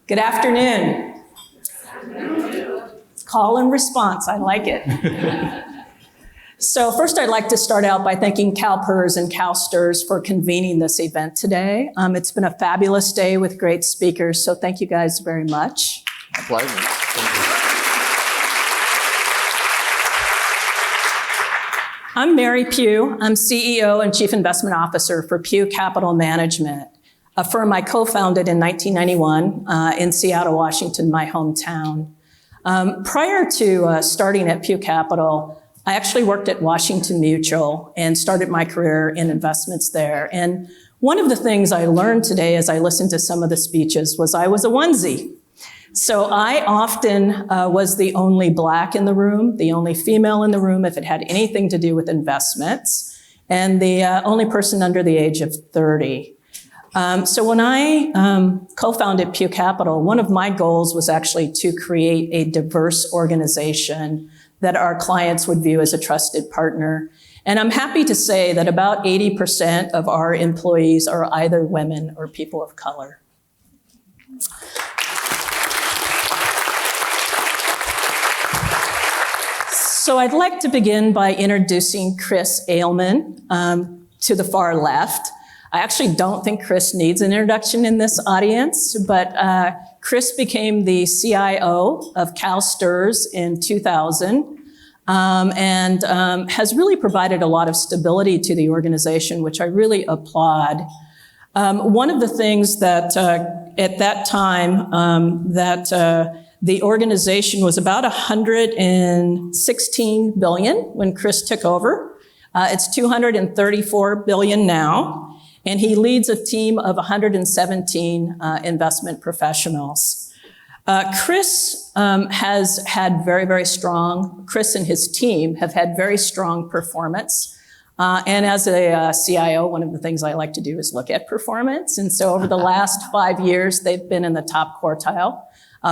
Good afternoon. Call and response, I like it. So first I'd like to start out by thanking CalPERS and CalSTRS for convening this event today. It's been a fabulous day with great speakers, so thank you guys very much. My pleasure. Thank you. I'm Mary Pugh. I'm CEO and Chief Investment Officer for Pugh Capital Management, a firm I co-founded in 1991 in Seattle, Washington, my hometown. Prior to starting at Pugh Capital, I actually worked at Washington Mutual and started my career in investments there. And one of the things I learned today as I listened to some of the speeches was I was a onesie. So I often was the only Black in the room, the only female in the room if it had anything to do with investments, and the only person under the age of 30. So when I co-founded Pugh Capital, one of my goals was actually to create a diverse organization that our clients would view as a trusted partner. And I'm happy to say that about 80% of our employees are either women or people of color. So I'd like to begin by introducing Chris Ailman to the far left. I actually don't think Chris needs an introduction in this audience, but Chris became the CIO of CalSTRS in 2000 and has really provided a lot of stability to the organization, which I really applaud. One of the things that at that time the organization was about 116 billion when Chris took over. It's 234 billion now. And he leads a team of 117 investment professionals. Chris has had Chris and his team have had very strong performance. And as a CIO, one of the things I like to do is look at performance. And so over the last 5 years, they've been in the top quartile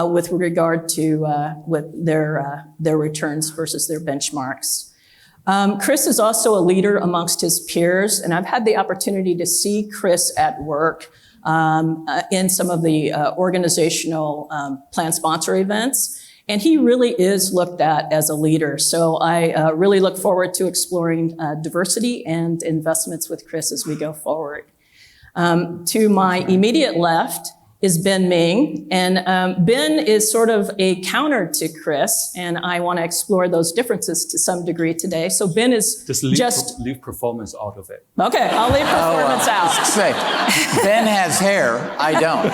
with regard to with their returns versus their benchmarks. Chris is also a leader amongst his peers, and I've had the opportunity to see Chris at work in some of the organizational plan sponsor events, and he really is looked at as a leader. So I really look forward to exploring diversity and investments with Chris as we go forward. To my immediate left is Meng, and Ben is sort of a counter to Chris, and I want to explore those differences to some degree today. So Ben is just leave performance out of it. Okay, I'll leave performance out. Say, Ben has hair, I don't.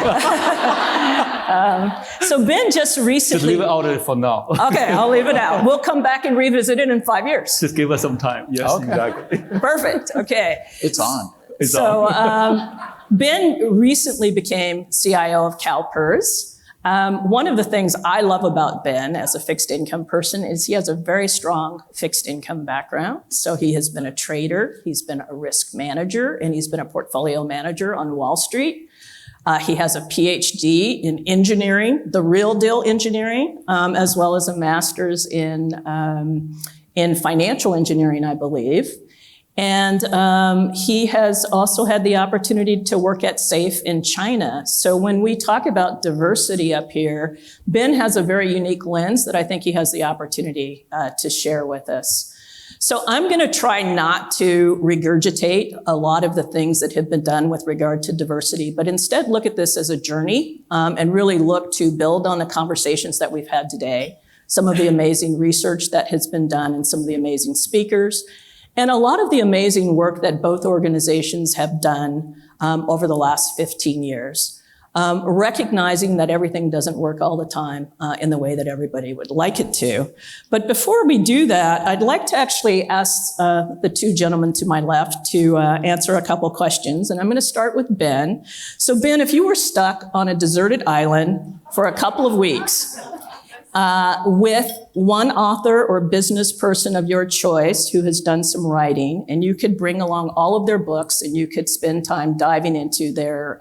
So Ben just recently... Just leave it out of it for now. Okay, I'll leave it out. We'll come back and revisit it in 5 years. Just give us some time. Yes, okay. Exactly. Perfect, okay. It's on. It's on. Ben recently became CIO of CalPERS. One of the things I love about Ben as a fixed income person is he has a very strong fixed income background. So he has been a trader, he's been a risk manager, and he's been a portfolio manager on Wall Street. He has a Ph.D. in engineering, the real deal engineering, as well as a master's in financial engineering, I believe. And he has also had the opportunity to work at SAFE in China. So when we talk about diversity up here, Ben has a very unique lens that I think he has the opportunity to share with us. So I'm going to try not to regurgitate a lot of the things that have been done with regard to diversity, but instead look at this as a journey and really look to build on the conversations that we've had today, some of the amazing research that has been done and some of the amazing speakers, and a lot of the amazing work that both organizations have done over the last 15 years, recognizing that everything doesn't work all the time in the way that everybody would like it to. But before we do that, I'd like to actually ask the two gentlemen to my left to answer a couple questions. And I'm going to start with Ben. So Ben, if you were stuck on a deserted island for a couple of weeks, with one author or business person of your choice who has done some writing, and you could bring along all of their books and you could spend time diving into their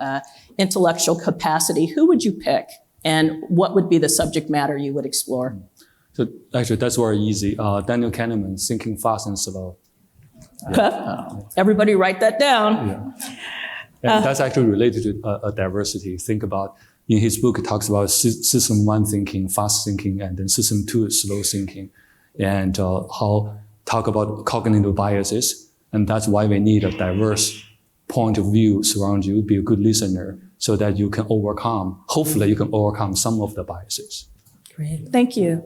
intellectual capacity, who would you pick? And what would be the subject matter you would explore? So actually, that's very easy. Daniel Kahneman, Thinking Fast and Slow. Okay. Everybody write that down. Yeah. And that's actually related to diversity. Think about In his book, he talks about system 1 thinking, fast thinking, and then system 2 is slow thinking, and talk about cognitive biases. And that's why we need a diverse point of view surround you, be a good listener, so that you can hopefully you can overcome some of the biases. Great, thank you.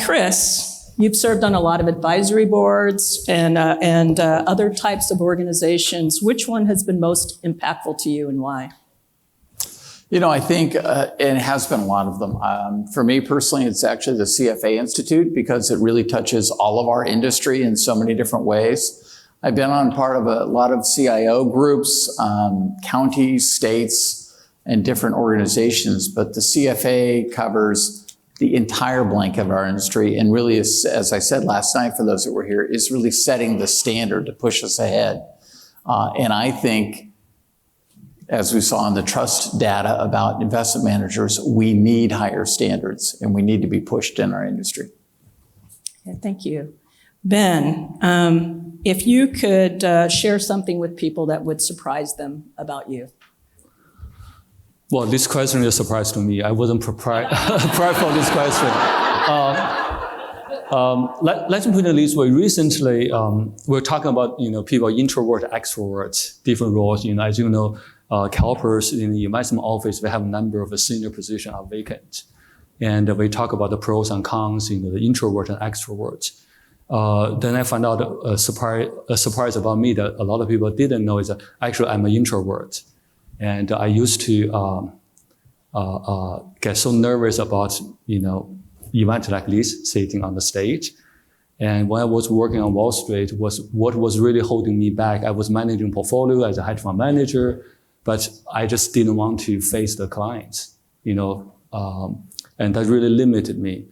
Chris, you've served on a lot of advisory boards and other types of organizations. Which one has been most impactful to you and why? You know, I think it has been a lot of them. For me personally, it's actually the CFA Institute because it really touches all of our industry in so many different ways. I've been on part of a lot of CIO groups, counties, states, and different organizations, but the CFA covers the entire blanket of our industry and really is, as I said last night for those that were here, is really setting the standard to push us ahead. And I think, as we saw in the trust data about investment managers, we need higher standards and we need to be pushed in our industry. Okay, thank you. Ben, if you could share something with people that would surprise them about you. Well, this question is a surprise to me. I wasn't prepared for this question. Let's put it this way. Recently, we're talking about people introvert, extroverts, different roles. As you know, CalPERS in the investment office, we have a number of senior positions are vacant, and we talk about the pros and cons. The introvert and extrovert. Then I found out a surprise about me that a lot of people didn't know is that actually I'm an introvert. And I used to get so nervous about, events like this, sitting on the stage. And when I was working on Wall Street, what was really holding me back. I was managing portfolio as a hedge fund manager, but I just didn't want to face the clients, and that really limited me.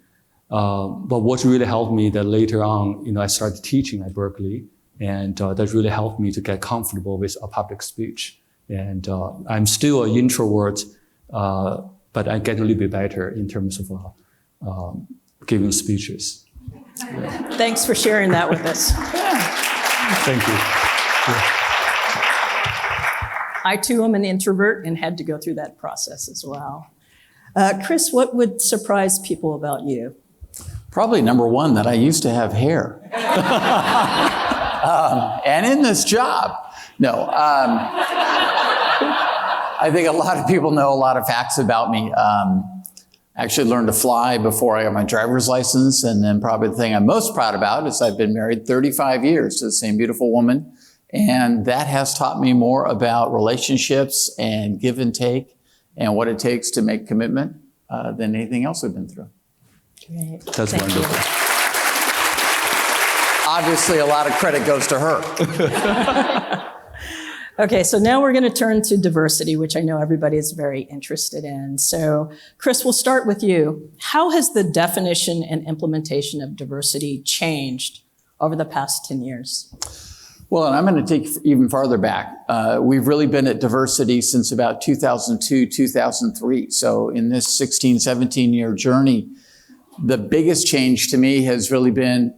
But what really helped me that later on, I started teaching at Berkeley, and that really helped me to get comfortable with a public speech. And I'm still an introvert, but I get a little bit better in terms of giving speeches. Yeah. Thanks for sharing that with us. Thank you. Yeah. I too am an introvert and had to go through that process as well. Chris, what would surprise people about you? Probably number one, that I used to have hair. And in this job. No. I think a lot of people know a lot of facts about me. I actually learned to fly before I got my driver's license. And then probably the thing I'm most proud about is I've been married 35 years to the same beautiful woman. And that has taught me more about relationships and give and take and what it takes to make commitment than anything else I've been through. Great. That's wonderful. Obviously, a lot of credit goes to her. Okay, so now we're going to turn to diversity, which I know everybody is very interested in. So, Chris, we'll start with you. How has the definition and implementation of diversity changed over the past 10 years? Well, and I'm going to take even farther back. We've really been at diversity since about 2002, 2003. So in this 16, 17-year journey, the biggest change to me has really been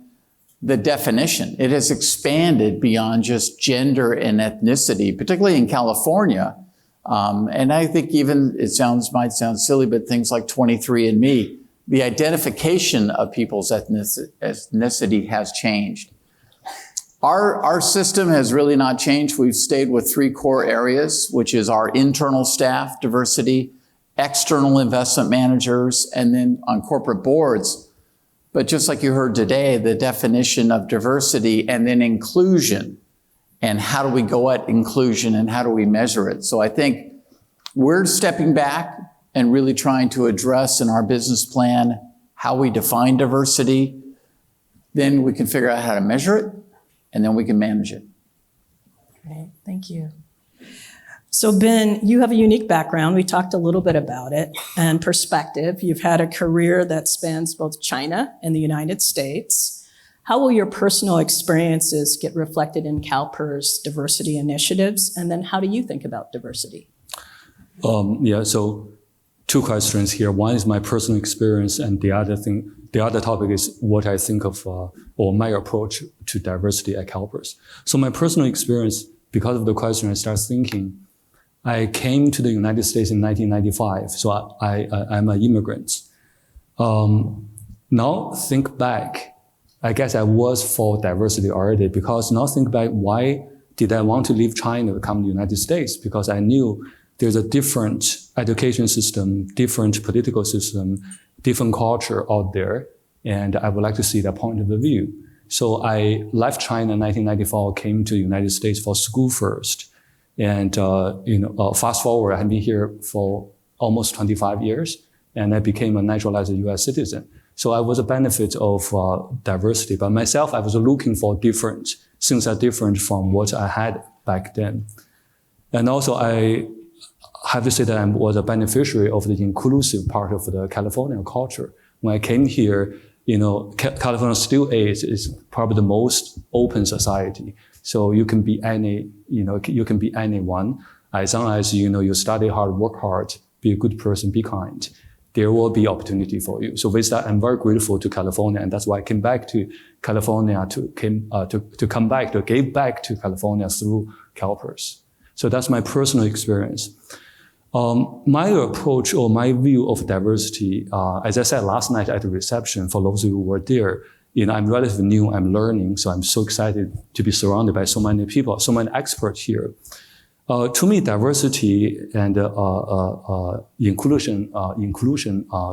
the definition. It has expanded beyond just gender and ethnicity, particularly in California. And I think even, might sound silly, but things like 23andMe, the identification of people's ethnicity has changed. Our system has really not changed. We've stayed with three core areas, which is our internal staff diversity, external investment managers, and then on corporate boards. But just like you heard today, the definition of diversity and then inclusion, and how do we go at inclusion and how do we measure it? So I think we're stepping back and really trying to address in our business plan how we define diversity. Then we can figure out how to measure it, and then we can manage it. Great, thank you. So Ben, you have a unique background. We talked a little bit about it and perspective. You've had a career that spans both China and the United States. How will your personal experiences get reflected in CalPERS diversity initiatives? And then how do you think about diversity? So two questions here. One is my personal experience, and the other topic is what I think of or my approach to diversity at CalPERS. So my personal experience, because of the question, I start thinking, I came to the United States in 1995, so I'm an immigrant. Now think back, I guess I was for diversity already, because now think back, why did I want to leave China to come to the United States? Because I knew there's a different education system, different political system, different culture out there, and I would like to see that point of view. So I left China in 1994, came to the United States for school first. And, fast forward, I've been here for almost 25 years, and I became a naturalized US citizen. So I was a benefit of diversity, but myself, I was looking for things that are different from what I had back then. And also I have to say that I was a beneficiary of the inclusive part of the California culture. When I came here, California still is probably the most open society. So you can be you can be anyone, as long as, you study hard, work hard, be a good person, be kind. There will be opportunity for you. So with that, I'm very grateful to California, and that's why I came back to California to give back to California through CalPERS. So that's my personal experience. My approach or my view of diversity, as I said last night at the reception, for those who were there, I'm relatively new, I'm learning, so I'm so excited to be surrounded by so many people, so many experts here. To me, diversity and inclusion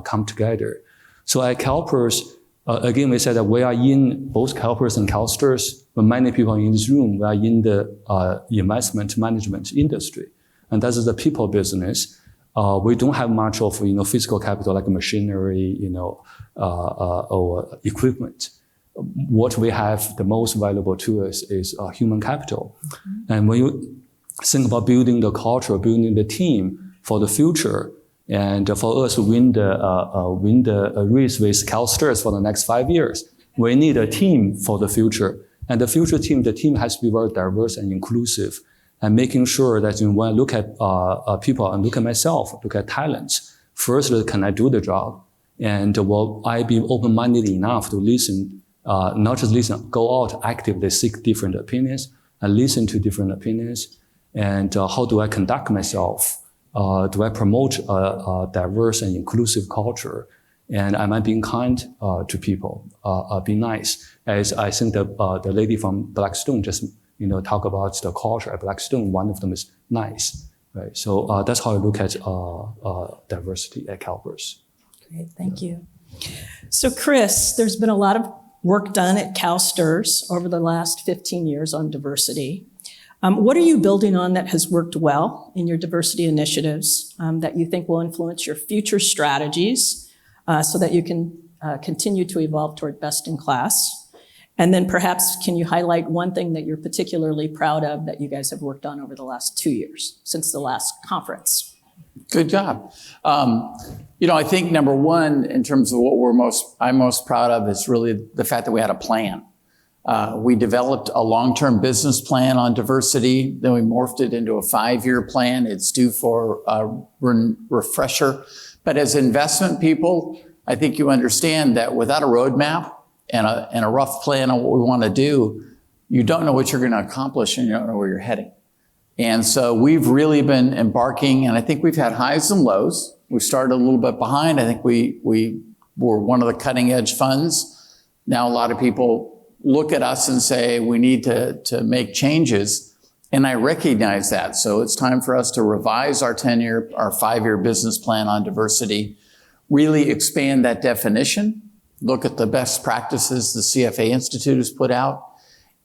come together. So at CalPERS, again, we said that we are in both CalPERS and CalSTRS, but many people in this room, we are in the investment management industry. And that is the people business. We don't have much of, physical capital like machinery, or equipment. What we have the most valuable to us is human capital. Mm-hmm. And when you think about building the culture, building the team for the future, and for us to win the race with CalSTRS for the next 5 years, we need a team for the future. And the future team, the team has to be very diverse and inclusive, and making sure that when I look at people and look at myself, look at talents, first, can I do the job? And will I be open-minded enough to listen, not just listen, go out actively, seek different opinions, and listen to different opinions. And how do I conduct myself? Do I promote a diverse and inclusive culture? And am I being kind to people? Be nice. As I think the lady from Blackstone just talk about the culture at Blackstone. One of them is nice, right? So that's how I look at diversity at CalPERS. Great, thank you. So Chris, there's been a lot of work done at CalSTRS over the last 15 years on diversity. What are you building on that has worked well in your diversity initiatives that you think will influence your future strategies so that you can continue to evolve toward best in class? And then perhaps can you highlight one thing that you're particularly proud of that you guys have worked on over the last 2 years since the last conference? Good job. I think number one, in terms of what I'm most proud of is really the fact that we had a plan. We developed a long-term business plan on diversity. Then we morphed it into a 5-year plan. It's due for a refresher. But as investment people, I think you understand that without a roadmap and a rough plan on what we want to do, you don't know what you're going to accomplish and you don't know where you're heading. And so we've really been embarking, and I think we've had highs and lows. We started a little bit behind. I think we were one of the cutting edge funds. Now a lot of people look at us and say we need to make changes, and I recognize that. So it's time for us to revise our 5-year business plan on diversity, really expand that definition, look at the best practices the CFA Institute has put out,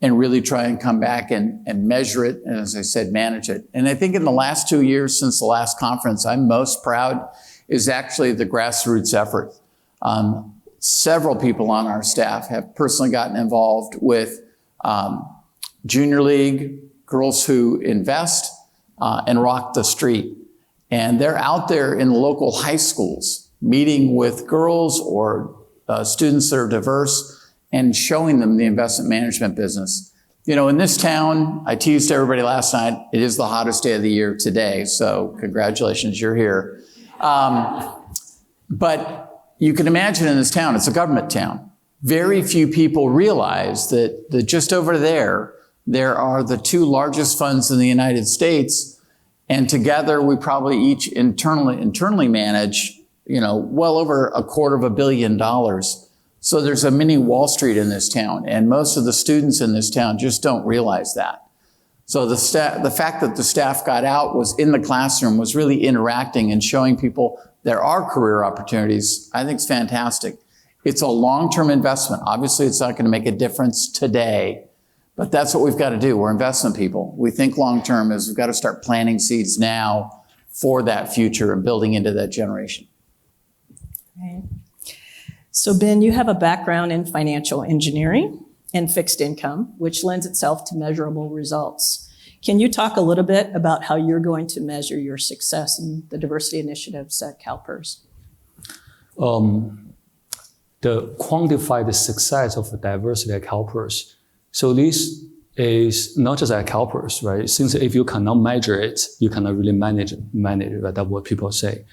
and really try and come back and measure it, and as I said, manage it. And I think in the last 2 years since the last conference, I'm most proud is actually the grassroots effort. Several people on our staff have personally gotten involved with Junior League, Girls Who Invest, and Rock the Street. And they're out there in the local high schools, meeting with girls or students that are diverse and showing them the investment management business. In this town, I teased everybody last night, it is the hottest day of the year today, so congratulations, you're here. But you can imagine in this town, it's a government town. Very few people realize that just over there are the 2 largest funds in the United States, And together we probably each internally manage, well over $250 million. So there's a mini Wall Street in this town, and most of the students in this town just don't realize that. So the fact that the staff got out, was in the classroom, was really interacting and showing people there are career opportunities, I think is fantastic. It's a long-term investment. Obviously, it's not going to make a difference today, but that's what we've got to do. We're investment people. We think long-term is we've got to start planting seeds now for that future and building into that generation. Right. So Ben, you have a background in financial engineering and fixed income, which lends itself to measurable results. Can you talk a little bit about how you're going to measure your success in the diversity initiatives at CalPERS? The quantified success of the diversity at CalPERS. So this is not just at CalPERS, right? Since if you cannot measure it, you cannot really manage it, right? That's what people say.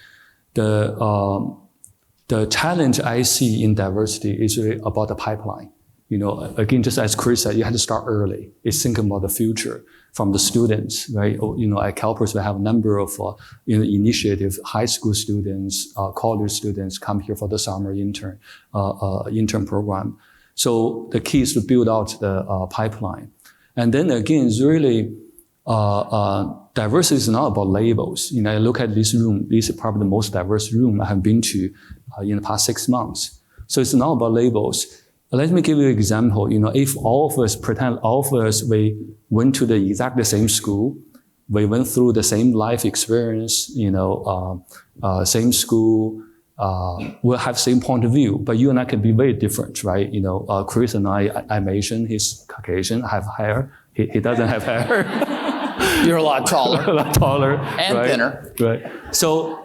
The challenge I see in diversity is really about the pipeline. Again, just as Chris said, you have to start early. It's thinking about the future from the students, right? At CalPERS, we have a number of initiative, high school students, college students come here for the summer intern program. So the key is to build out the pipeline. And then again, it's really, diversity is not about labels. I look at this room, this is probably the most diverse room I have been to in the past 6 months. So it's not about labels. Let me give you an example. If all of us, we went to the exactly same school, we went through the same life experience, same school, we'll have same point of view, but you and I can be very different, right? Chris and I'm Asian, he's Caucasian, I have hair, he doesn't have hair. You're a lot taller. A lot taller. And right? thinner. Right. So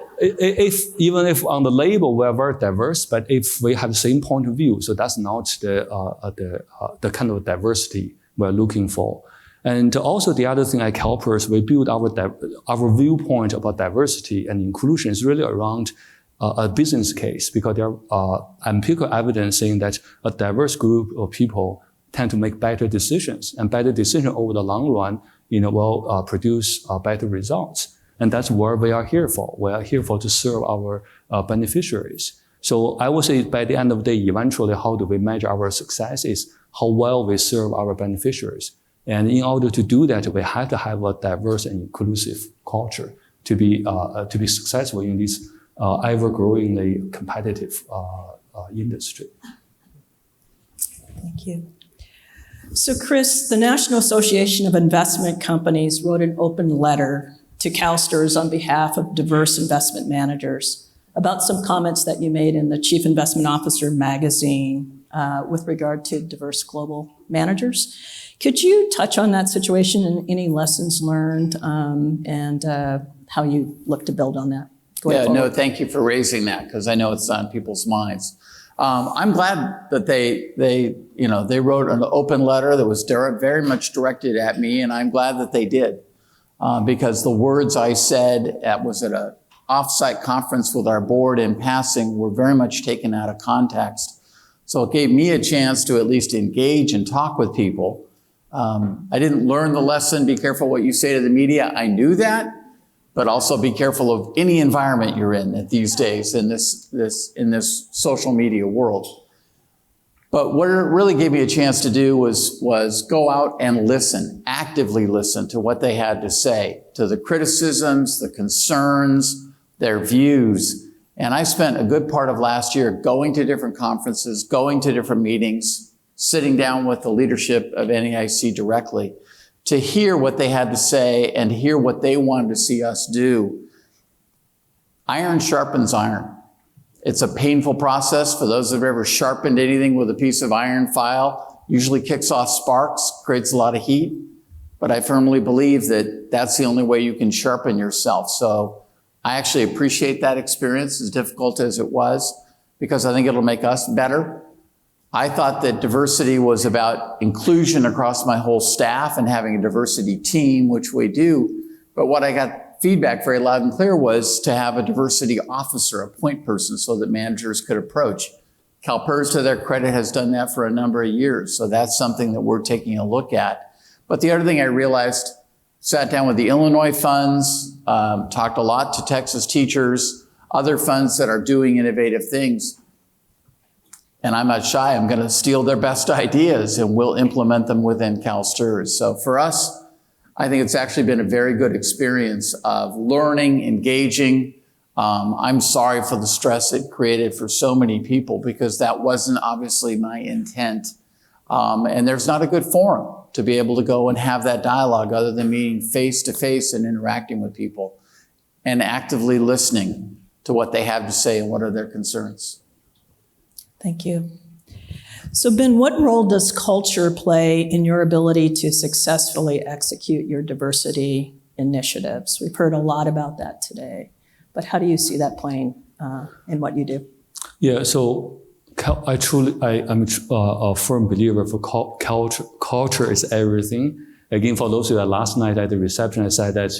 even if on the label we're very diverse, but if we have the same point of view, so that's not the kind of diversity we're looking for. And also the other thing at CalPERS, we build our viewpoint about diversity and inclusion is really around a business case, because there are empirical evidence saying that a diverse group of people tend to make better decisions, and better decisions over the long run, will produce better results. And that's what we are here for. We are here to serve our beneficiaries. So I would say by the end of the day, eventually, how do we measure our success is how well we serve our beneficiaries. And in order to do that, we have to have a diverse and inclusive culture to be successful in this ever-growingly competitive industry. Thank you. So Chris, the National Association of Investment Companies wrote an open letter to CalSTRS on behalf of diverse investment managers about some comments that you made in the Chief Investment Officer magazine with regard to diverse global managers. Could you touch on that situation and any lessons learned and how you look to build on that going forward? No, thank you for raising that, because I know it's on people's minds. I'm glad that they wrote an open letter that was very much directed at me, and I'm glad that they did. Because the words I said was at an off-site conference with our board in passing were very much taken out of context. So it gave me a chance to at least engage and talk with people. I didn't learn the lesson, be careful what you say to the media. I knew that, but also be careful of any environment you're in these days in this social media world. But what it really gave me a chance to do was go out and listen, actively listen to what they had to say, to the criticisms, the concerns, their views. And I spent a good part of last year going to different conferences, going to different meetings, sitting down with the leadership of NAIC directly to hear what they had to say and hear what they wanted to see us do. Iron sharpens iron. It's a painful process. For those that have ever sharpened anything with a piece of iron file, usually kicks off sparks, creates a lot of heat. But I firmly believe that that's the only way you can sharpen yourself. So I actually appreciate that experience, as difficult as it was, because I think it'll make us better. I thought that diversity was about inclusion across my whole staff and having a diversity team, which we do. But what I got feedback very loud and clear was to have a diversity officer, a point person, so that managers could approach. CalPERS, to their credit, has done that for a number of years. So that's something that we're taking a look at. But the other thing I realized, Sat down with the Illinois funds, talked a lot to Texas teachers, other funds that are doing innovative things. And I'm not shy, I'm going to steal their best ideas and we'll implement them within CalSTRS. So for us, I think it's actually been a very good experience of learning, engaging. I'm sorry for the stress it created for so many people because that wasn't obviously my intent. And there's not a good forum to be able to go and have that dialogue other than meeting face to face and interacting with people and actively listening to what they have to say and what are their concerns. Thank you. So Ben, what role does culture play in your ability to successfully execute your diversity initiatives? We've heard a lot about that today, but how do you see that playing in what you do? Yeah, so I'm a firm believer for culture. Culture is everything. Again, for those who are last night at the reception, I said that,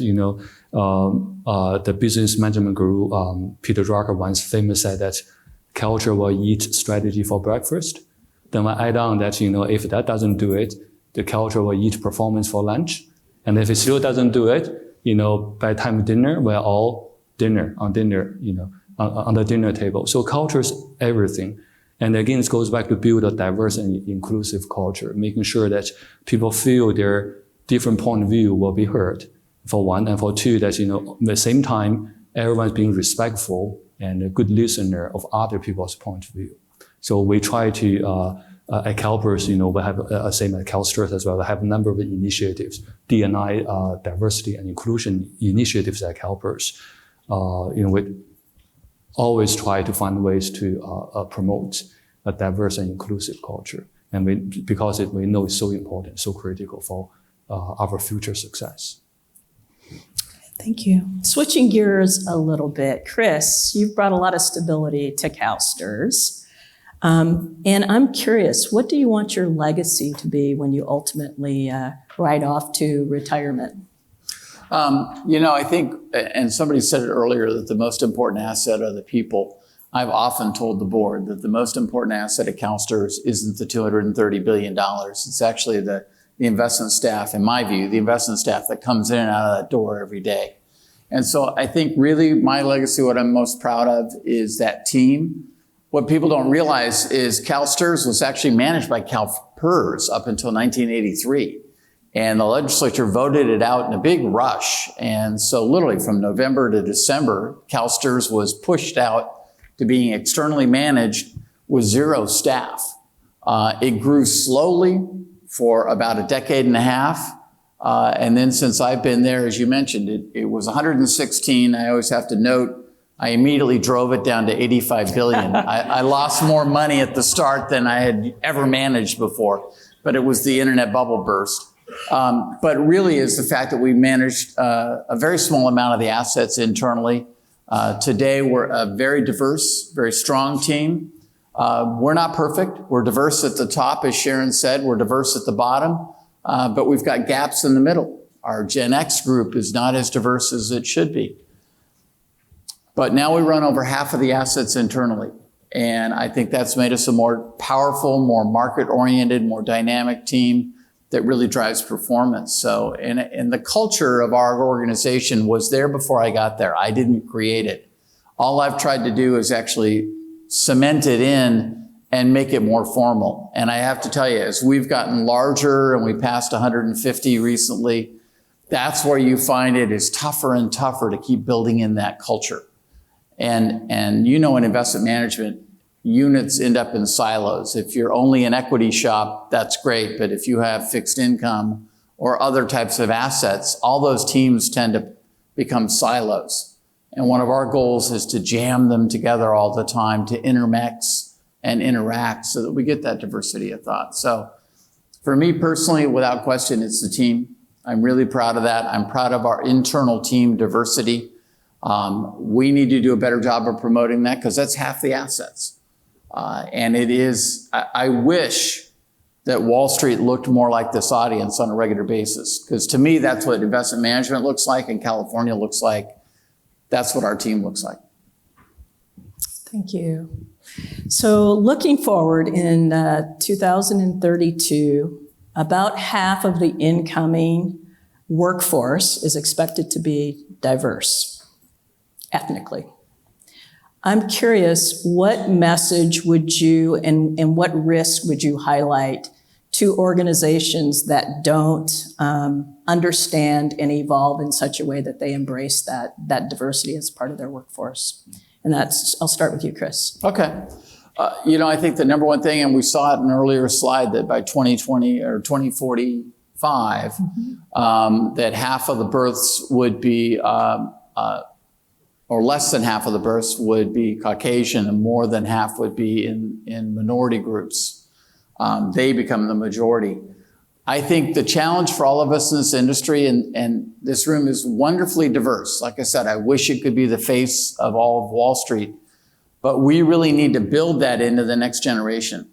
the business management guru, Peter Drucker once famous said that culture will eat strategy for breakfast. Then I add on that, if that doesn't do it, the culture will eat performance for lunch. And if it still doesn't do it, by the time dinner, we're all on the dinner table. So culture is everything. And again, it goes back to build a diverse and inclusive culture, making sure that people feel their different point of view will be heard, for one, and for two, that, at the same time, everyone's being respectful and a good listener of other people's point of view. So we try to, at CalPERS, we have, same at CalSTRS as well, we have a number of initiatives, D&I, diversity and inclusion initiatives at CalPERS. We always try to find ways to promote a diverse and inclusive culture. And because we know it's so important, so critical for our future success. Thank you. Switching gears a little bit, Chris, you've brought a lot of stability to CalSTRS. And I'm curious, what do you want your legacy to be when you ultimately ride off to retirement? I think, and somebody said it earlier, that the most important asset are the people. I've often told the board that the most important asset at CalSTRS isn't the $230 billion. It's actually the investment staff, in my view, the investment staff that comes in and out of that door every day. And so I think really my legacy, what I'm most proud of is that team. What people don't realize is CalSTRS was actually managed by CalPERS up until 1983. And the legislature voted it out in a big rush. And so literally from November to December, CalSTRS was pushed out to being externally managed with 0 staff. It grew slowly for about a decade and a half. And then since I've been there, as you mentioned, it was 116. I always have to note, I immediately drove it down to 85 billion. I lost more money at the start than I had ever managed before, but it was the internet bubble burst. But really is the fact that we managed a very small amount of the assets internally. Today, we're a very diverse, very strong team. We're not perfect. We're diverse at the top, as Sharon said. We're diverse at the bottom, but we've got gaps in the middle. Our Gen X group is not as diverse as it should be. But now we run over half of the assets internally. And I think that's made us a more powerful, more market-oriented, more dynamic team that really drives performance. So, and the culture of our organization was there before I got there. I didn't create it. All I've tried to do is actually cement it in and make it more formal. And I have to tell you, as we've gotten larger and we passed 150 recently, that's where you find it is tougher and tougher to keep building in that culture. And in investment management, units end up in silos. If you're only an equity shop, that's great. But if you have fixed income or other types of assets, all those teams tend to become silos. And one of our goals is to jam them together all the time, to intermix and interact so that we get that diversity of thought. So for me personally, without question, it's the team. I'm really proud of that. I'm proud of our internal team diversity. We need to do a better job of promoting that because that's half the assets. And it is, I wish that Wall Street looked more like this audience on a regular basis, because to me, that's what investment management looks like and California looks like. That's what our team looks like. Thank you. So looking forward in 2032, about half of the incoming workforce is expected to be diverse ethnically. I'm curious, what message would you and what risk would you highlight to organizations that don't understand and evolve in such a way that they embrace that diversity as part of their workforce? And I'll start with you, Chris. Okay. I think the number one thing, and we saw it in an earlier slide, that by 2020 or 2045, that half of the births would be, or less than half of the births would be Caucasian, and more than half would be in minority groups. They become the majority. I think the challenge for all of us in this industry, and this room is wonderfully diverse. Like I said, I wish it could be the face of all of Wall Street, but we really need to build that into the next generation.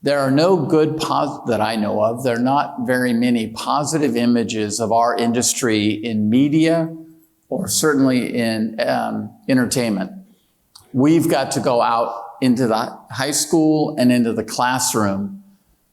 There are no good, that I know of, there are not very many positive images of our industry in media or certainly in entertainment. We've got to go out into the high school and into the classroom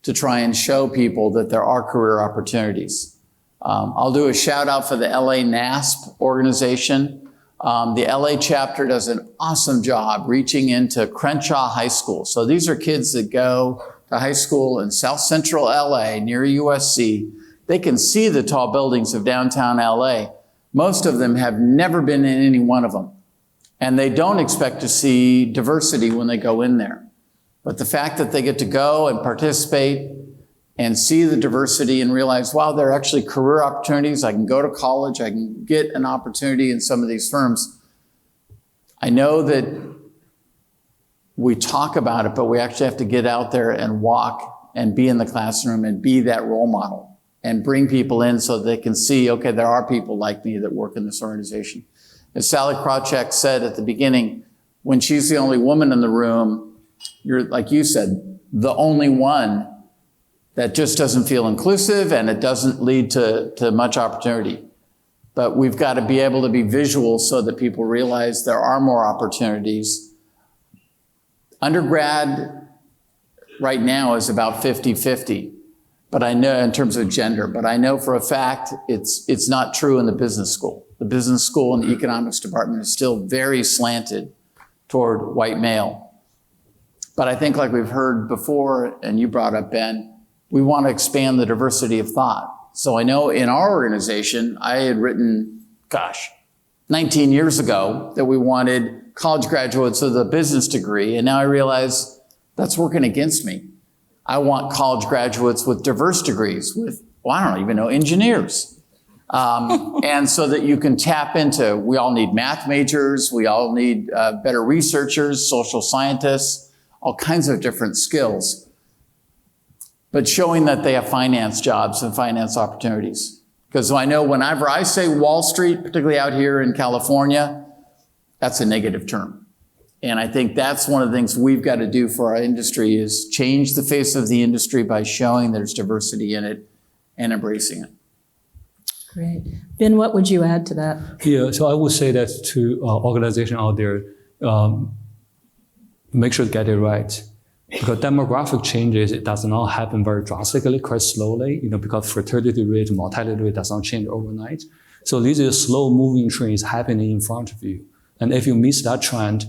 to try and show people that there are career opportunities. I'll do a shout out for the LA NASP organization. The LA chapter does an awesome job reaching into Crenshaw High School. So these are kids that go to high school in South Central LA near USC. They can see the tall buildings of downtown LA. Most of them have never been in any one of them. And they don't expect to see diversity when they go in there. But the fact that they get to go and participate and see the diversity and realize, wow, there are actually career opportunities. I can go to college. I can get an opportunity in some of these firms. I know that we talk about it, but we actually have to get out there and walk and be in the classroom and be that role model and bring people in so they can see, okay, there are people like me that work in this organization. As Sally Krawcheck said at the beginning, when she's the only woman in the room, you're, like you said, the only one that just doesn't feel inclusive, and it doesn't lead to much opportunity. But we've got to be able to be visual so that people realize there are more opportunities. Undergrad right now is about 50-50, but I know in terms of gender, but I know for a fact it's not true in the business school. The business school and the economics department is still very slanted toward white male. But I think, like we've heard before, and you brought up, Ben, we want to expand the diversity of thought. So I know in our organization, I had written, 19 years ago, that we wanted college graduates with a business degree. And now I realize that's working against me. I want college graduates with diverse degrees, with, I don't even know, engineers. And so that you can tap into, we all need math majors, we all need better researchers, social scientists, all kinds of different skills. But showing that they have finance jobs and finance opportunities. Because I know whenever I say Wall Street, particularly out here in California, that's a negative term. And I think that's one of the things we've got to do for our industry is change the face of the industry by showing there's diversity in it and embracing it. Great. Ben, what would you add to that? Yeah, so I would say that to organizations out there, make sure to get it right. Because demographic changes, it does not happen very drastically, quite slowly, because fertility rate, mortality rate does not change overnight. So these are slow moving trends happening in front of you. And if you miss that trend,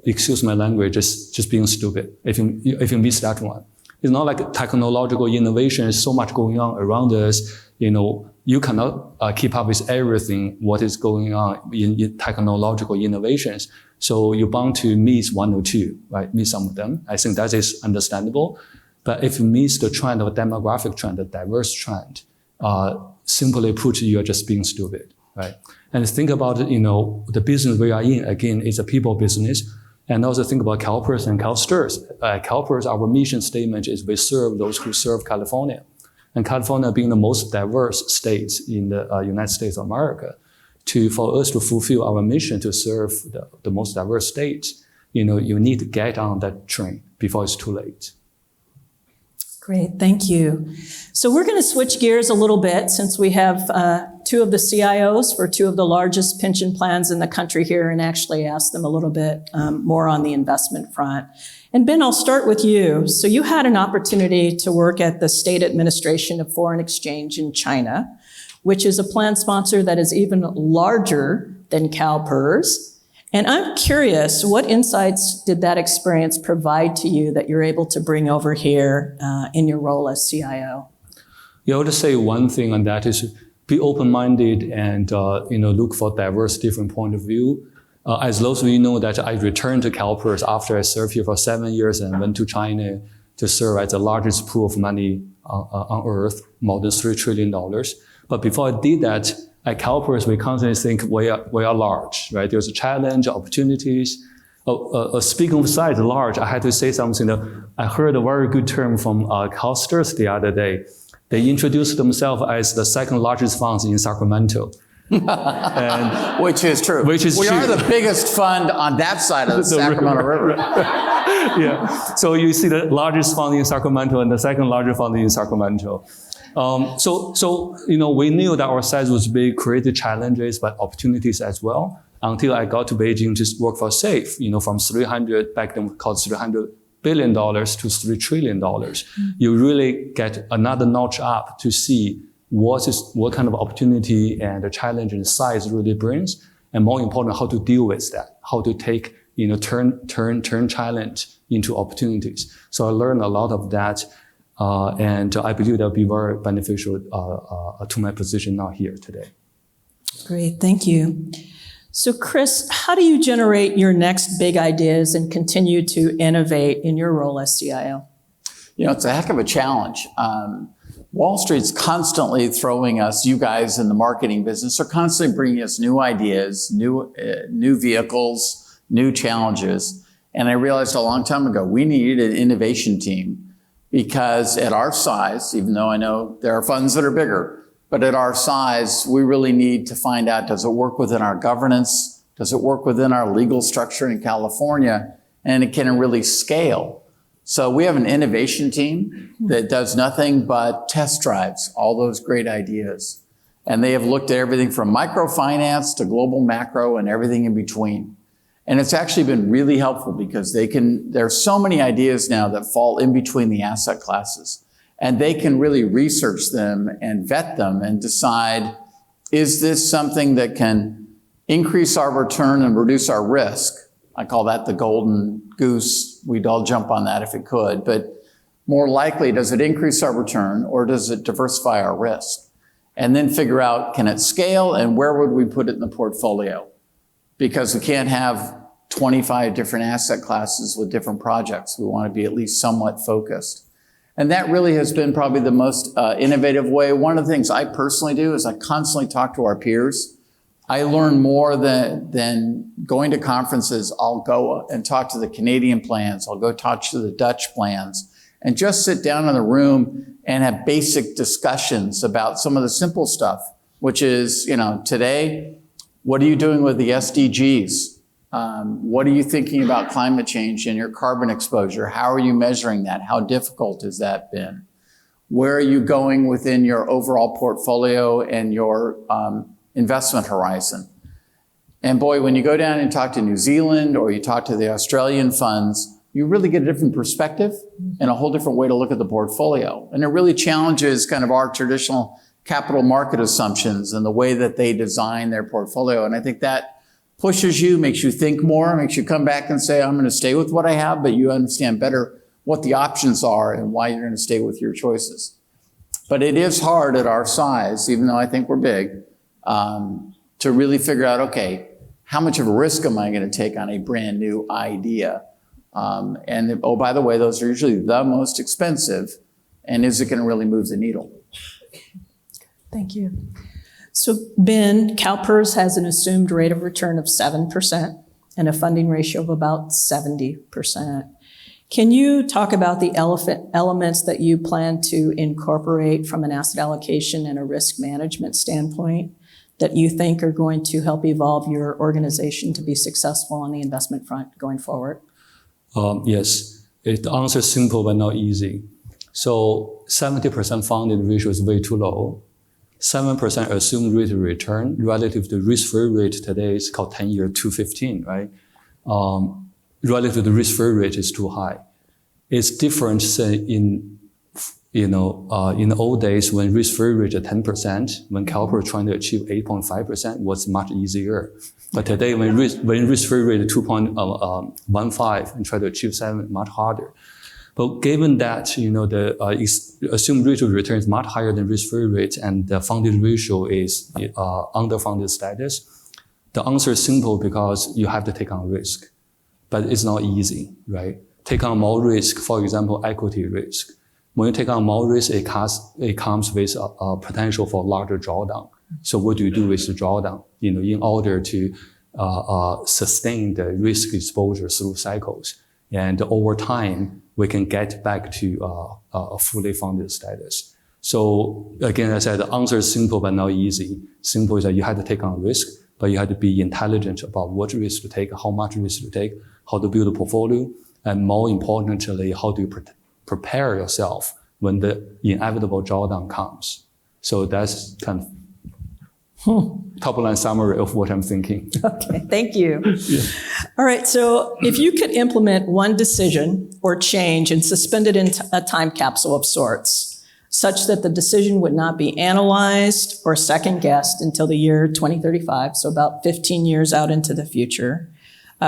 excuse my language, just being stupid, if you miss that one. It's not like technological innovation is so much going on around us, you cannot keep up with everything what is going on in technological innovations. So you're bound to miss one or two, right? Miss some of them. I think that is understandable. But if you miss the trend of demographic trend, the diverse trend, simply put, you're just being stupid, right? And think about, the business we are in, again, is a people business. And also think about CalPERS and CalSTRS. CalPERS, our mission statement is we serve those who serve California. And California being the most diverse state in the United States of America, for us to fulfill our mission to serve the most diverse state, you need to get on that train before it's too late. Great, thank you. So we're going to switch gears a little bit since we have two of the CIOs for two of the largest pension plans in the country here and actually ask them a little bit more on the investment front. And Ben, I'll start with you. So you had an opportunity to work at the State Administration of Foreign Exchange in China, which is a plan sponsor that is even larger than CalPERS. And I'm curious, what insights did that experience provide to you that you're able to bring over here in your role as CIO? Yeah, I would say one thing on that is be open-minded and look for diverse, different point of view. As those of you know that I returned to CalPERS after I served here for 7 years and went to China to serve as the largest pool of money on earth, more than $3 trillion. But before I did that, at CalPERS, we constantly think we are large, right? There's a challenge, opportunities. Speaking of size, large, I had to say something. I heard a very good term from CalSTRS the other day. They introduced themselves as the second largest fund in Sacramento. Which is true. We are the biggest fund on that side of the Sacramento River. Yeah. So you see the largest fund in Sacramento and the second largest fund in Sacramento. So we knew that our size was big, created challenges, but opportunities as well. Until I got to Beijing to work for SAFE, from 300, back then called $300 billion to $3 trillion. You really get another notch up to see what kind of opportunity and the challenge and size really brings, and more important, how to deal with that, how to take, turn challenge into opportunities. So I learned a lot of that, and I believe that will be very beneficial to my position now here today. Great, thank you. So Chris, how do you generate your next big ideas and continue to innovate in your role as CIO? It's a heck of a challenge. Wall Street's constantly throwing us, you guys in the marketing business are constantly bringing us new ideas, new vehicles, new challenges. And I realized a long time ago, we need an innovation team because at our size, even though I know there are funds that are bigger, but at our size, we really need to find out, does it work within our governance? Does it work within our legal structure in California? And can it really scale? So we have an innovation team that does nothing but test drives all those great ideas. And they have looked at everything from microfinance to global macro and everything in between. And it's actually been really helpful because there's so many ideas now that fall in between the asset classes. And they can really research them and vet them and decide, is this something that can increase our return and reduce our risk? I call that the golden goose. We'd all jump on that if it could. But more likely, does it increase our return or does it diversify our risk? And then figure out, can it scale and where would we put it in the portfolio? Because we can't have 25 different asset classes with different projects. We want to be at least somewhat focused. And that really has been probably the most innovative way. One of the things I personally do is I constantly talk to our peers. I learn more than going to conferences. I'll go and talk to the Canadian plans. I'll go talk to the Dutch plans and just sit down in the room and have basic discussions about some of the simple stuff, which is, today, what are you doing with the SDGs? What are you thinking about climate change and your carbon exposure? How are you measuring that? How difficult has that been? Where are you going within your overall portfolio and your investment horizon? And boy, when you go down and talk to New Zealand or you talk to the Australian funds, you really get a different perspective and a whole different way to look at the portfolio. And it really challenges kind of our traditional capital market assumptions and the way that they design their portfolio. And I think that pushes you, makes you think more, makes you come back and say, I'm going to stay with what I have, but you understand better what the options are and why you're going to stay with your choices. But it is hard at our size, even though I think we're big, to really figure out, okay, how much of a risk am I going to take on a brand new idea? And oh, by the way, those are usually the most expensive. And is it going to really move the needle? Thank you. So Ben, CalPERS has an assumed rate of return of 7% and a funding ratio of about 70%. Can you talk about the elements that you plan to incorporate from an asset allocation and a risk management standpoint that you think are going to help evolve your organization to be successful on the investment front going forward? Yes, the answer is simple but not easy. So 70% funding ratio is way too low. 7% assumed rate of return relative to the risk-free rate today is called 10-year 215, right? Relative to the risk-free rate is too high. It's different say in in the old days when risk-free rate at 10%, when CalPERS trying to achieve 8.5% was much easier. But today when risk-free rate is 2.15 and try to achieve 7, much harder. But given that, the assumed rate of return is much higher than risk-free rate and the funded ratio is underfunded status, the answer is simple because you have to take on risk. But it's not easy, right? Take on more risk, for example, equity risk. When you take on more risk, it comes with a potential for larger drawdown. So what do you do with the drawdown? In order to sustain the risk exposure through cycles. And over time, we can get back to a fully funded status. So again, as I said, the answer is simple but not easy. Simple is that you have to take on risk, but you have to be intelligent about what risk to take, how much risk to take, how to build a portfolio, and more importantly, how do you prepare yourself when the inevitable drawdown comes. So that's kind of top line summary of what I'm thinking. Okay, thank you. Yeah. All right, so if you could implement one decision or change and suspend it in a time capsule of sorts, such that the decision would not be analyzed or second guessed until the year 2035, so about 15 years out into the future,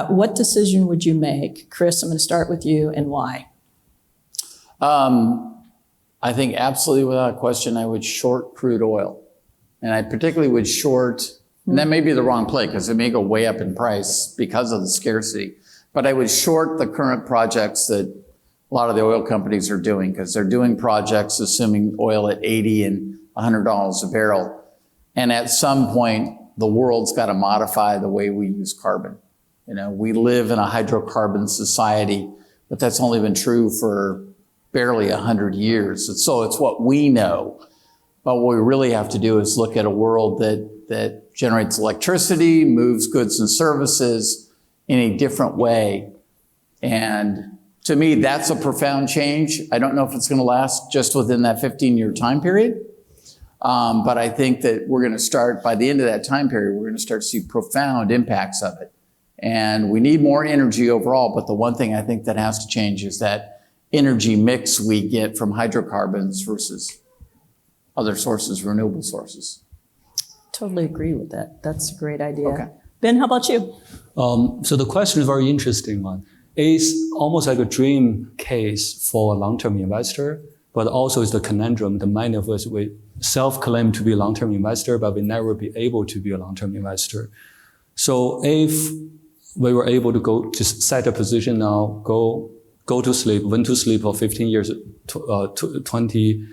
what decision would you make? Chris, I'm going to start with you, and why? I think absolutely without question, I would short crude oil. And I particularly would short, and that may be the wrong play because it may go way up in price because of the scarcity, but I would short the current projects that a lot of the oil companies are doing because they're doing projects assuming oil at $80 and $100 a barrel. And at some point, the world's got to modify the way we use carbon. We live in a hydrocarbon society, but that's only been true for barely 100 years. And so it's what we know. But what we really have to do is look at a world that generates electricity, moves goods and services in a different way. And to me, that's a profound change. I don't know if it's going to last just within that 15-year time period. But I think that we're going to start, by the end of that time period, we're going to start to see profound impacts of it. And we need more energy overall. But the one thing I think that has to change is that energy mix we get from hydrocarbons versus other sources, renewable sources. Totally agree with that. That's a great idea. Okay. Ben, how about you? So the question is a very interesting one. It's almost like a dream case for a long-term investor, but also it's the conundrum that many of us we self-claim to be a long-term investor, but we never be able to be a long-term investor. So if we were able to go to set a position now, go to sleep, went to sleep for 15 years, 33,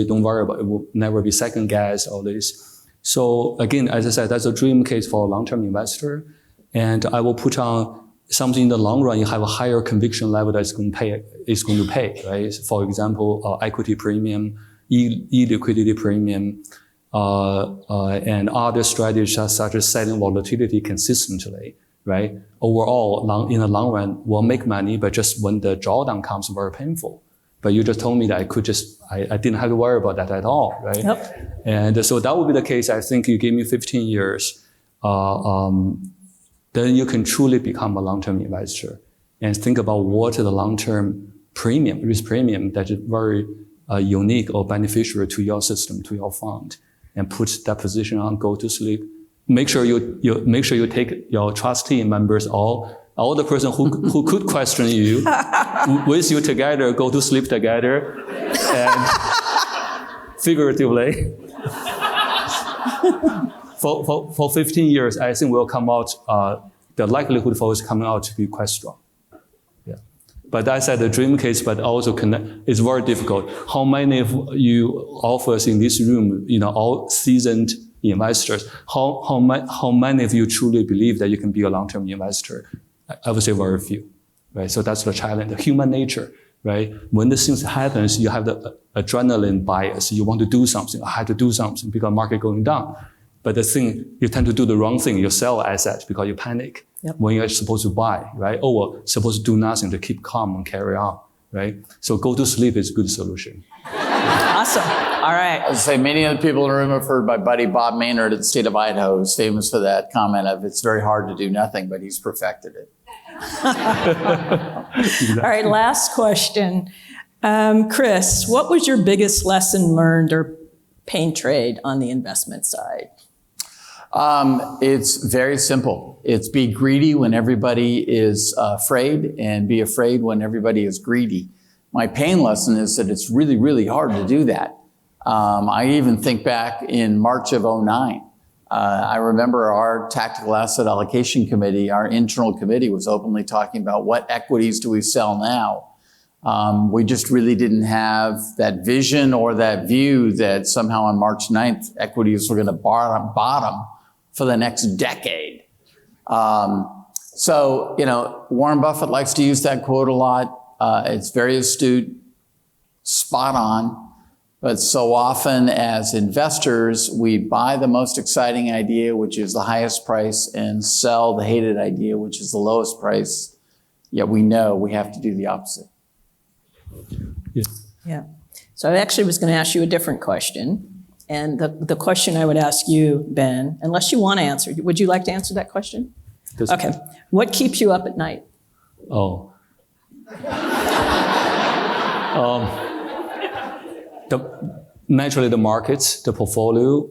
don't worry about it. It will never be second guess, all this. So again, as I said, that's a dream case for a long-term investor. And I will put on something in the long run, you have a higher conviction level that's going to pay, right? For example, equity premium, e-liquidity premium, and other strategies such as setting volatility consistently, right? Overall, in the long run, we'll make money, but just when the drawdown comes, very painful. But you just told me that I didn't have to worry about that at all, right? Yep. And so that would be the case. I think you gave me 15 years, then you can truly become a long-term investor and think about what is the long-term premium, risk premium that is very unique or beneficial to your system, to your fund, and put that position on, go to sleep. Make sure you take your trustee members, all the person who could question you, with you together, go to sleep together, and figuratively. For 15 years, I think we'll come out, the likelihood for us coming out to be quite strong. Yeah. But I said the dream case, but also it's very difficult. How many of you offers in this room, all seasoned investors, how many of you truly believe that you can be a long-term investor? I would say very few, right? So that's the challenge, the human nature, right? When the things happens, you have the adrenaline bias. You want to do something. I have to do something because market going down. But the thing, you tend to do the wrong thing. You sell assets because you panic when you're supposed to buy, right? Or we're supposed to do nothing to keep calm and carry on, right? So go to sleep is a good solution. Awesome. All right. I would say many of the people in the room have heard my buddy Bob Maynard at the state of Idaho, who's famous for that comment of it's very hard to do nothing, but he's perfected it. All right, last question. Chris, what was your biggest lesson learned or pain trade on the investment side? It's very simple. It's be greedy when everybody is afraid and be afraid when everybody is greedy. My pain lesson is that it's really, really hard to do that. I even think back in March of '09. I remember our tactical asset allocation committee, our internal committee, was openly talking about what equities do we sell now. We just really didn't have that vision or that view that somehow on March 9th, equities were going to bottom for the next decade. So, Warren Buffett likes to use that quote a lot. It's very astute, spot on. But so often as investors, we buy the most exciting idea, which is the highest price, and sell the hated idea, which is the lowest price. Yet we know we have to do the opposite. Yes. Yeah. So I actually was going to ask you a different question. And the question I would ask you, Ben, unless you want to answer, would you like to answer that question? Okay. What keeps you up at night? Oh. Naturally, the markets, the portfolio.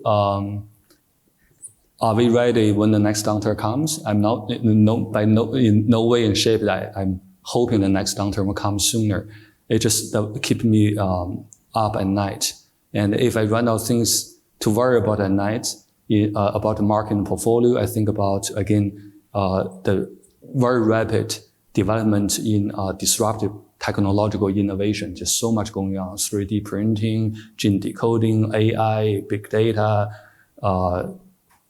Are we ready when the next downturn comes? I'm not in no way in shape that I'm hoping the next downturn will come sooner. It just keeps me up at night. And if I run out of things to worry about at night, about the market and portfolio, I think about, again, the very rapid development in disruptive technological innovation. Just so much going on: 3D printing, gene decoding, AI, big data,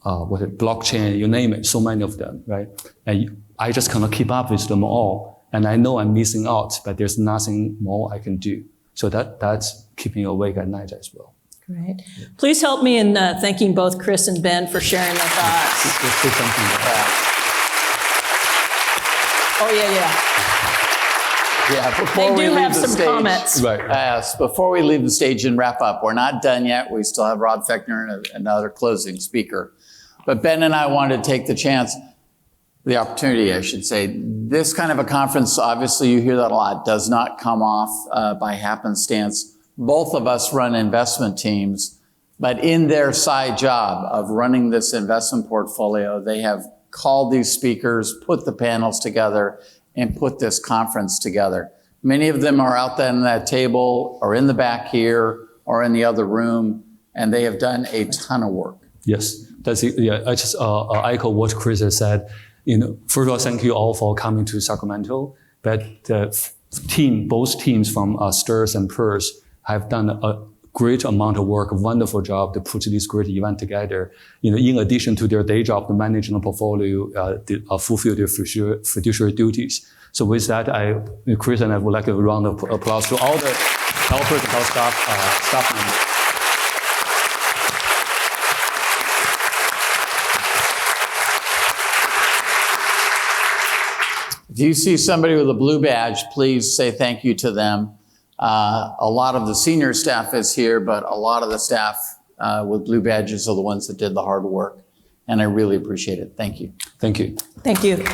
blockchain, you name it, so many of them, right? And I just cannot keep up with them all. And I know I'm missing out, but there's nothing more I can do. So that's keeping me awake at night as well. Great. Please help me in thanking both Chris and Ben for sharing their thoughts. Oh, yeah. Yeah, They do have some comments. Right. Yes, before we leave the stage and wrap up, we're not done yet. We still have Rob Fechner and another closing speaker. But Ben and I wanted to take the opportunity, I should say. This kind of a conference, obviously you hear that a lot, does not come off by happenstance. Both of us run investment teams, but in their side job of running this investment portfolio, they have called these speakers, put the panels together, and put this conference together. Many of them are out there on that table, or in the back here, or in the other room, and they have done a ton of work. Yes, that's it. Yeah. I just echo what Chris has said. First of all, thank you all for coming to Sacramento. But both teams from CalSTRS and PERS have done a great amount of work, a wonderful job to put this great event together. In addition to their day job, to manage the portfolio, fulfill their fiduciary duties. So with that, Chris and I would like a round of applause to all the CalPERS and CalSTRS staff members. If you see somebody with a blue badge, please say thank you to them. A lot of the senior staff is here, but a lot of the staff with blue badges are the ones that did the hard work. And I really appreciate it. Thank you. Thank you. Thank you.